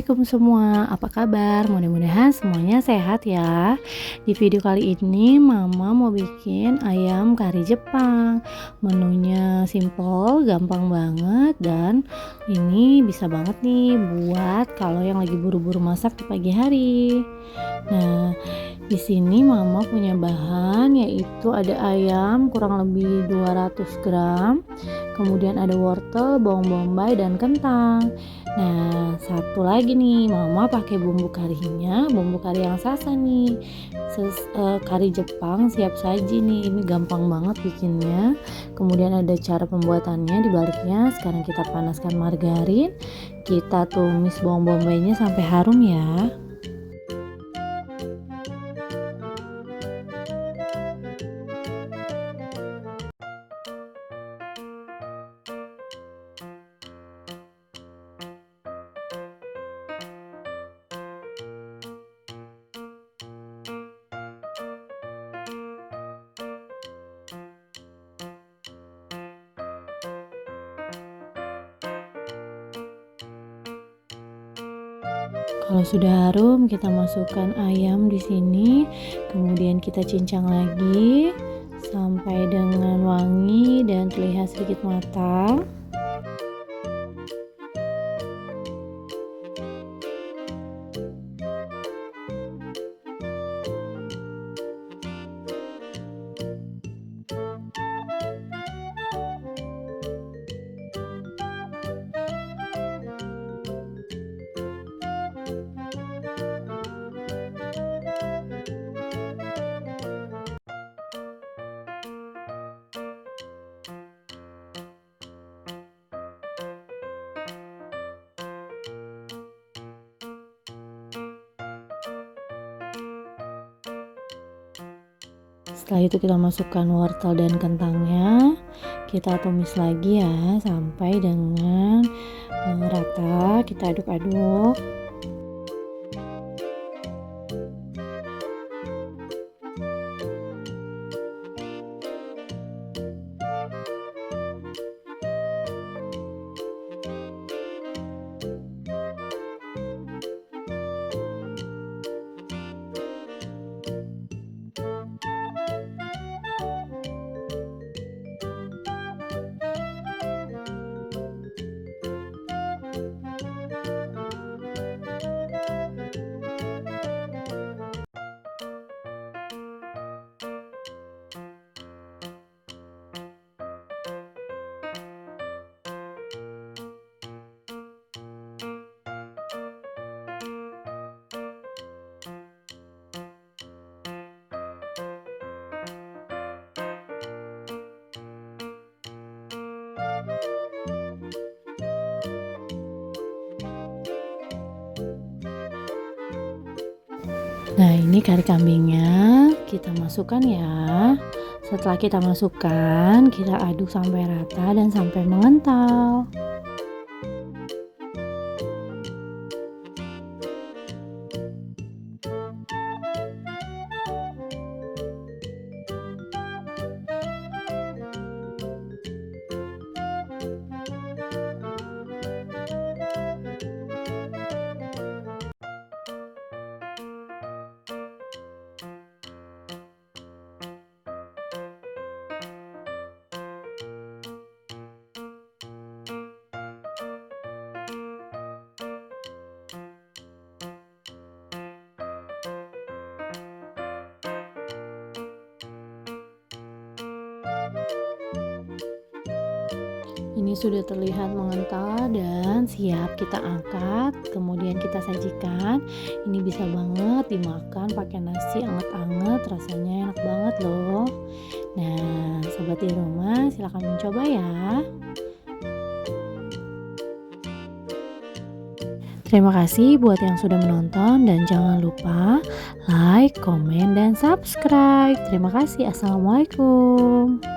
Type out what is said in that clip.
Assalamualaikum semua, apa kabar? Mudah-mudahan semuanya sehat ya. Di video kali ini Mama mau bikin ayam kari Jepang. Menunya simple, gampang banget, dan ini bisa banget nih buat kalau yang lagi buru-buru masak di pagi hari. Nah, di sini Mama punya bahan yaitu ada ayam kurang lebih 200 gram, kemudian ada wortel, bawang bombay, dan kentang. Nah, satu lagi nih, Mama pakai bumbu karinya, bumbu kari yang sasa nih. Kari Jepang siap saji nih, ini gampang banget bikinnya. Kemudian ada cara pembuatannya di baliknya. Sekarang kita panaskan margarin, kita tumis bawang bombaynya sampai harum ya. Kalau sudah harum, kita masukkan ayam di sini, kemudian kita cincang lagi sampai dengan wangi dan terlihat sedikit matang. Setelah itu kita masukkan wortel dan kentangnya, kita tumis lagi ya sampai dengan rata, kita aduk-aduk. Nah, ini kari kambingnya kita masukkan ya. Setelah kita masukkan, kita aduk sampai rata dan sampai mengental. Ini sudah terlihat mengental dan siap kita angkat, kemudian kita sajikan. Ini bisa banget dimakan pakai nasi anget-anget, rasanya enak banget loh. Nah, sobat di rumah silahkan mencoba ya. Terima kasih buat yang sudah menonton dan jangan lupa like, komen, dan subscribe. Terima kasih. Assalamualaikum.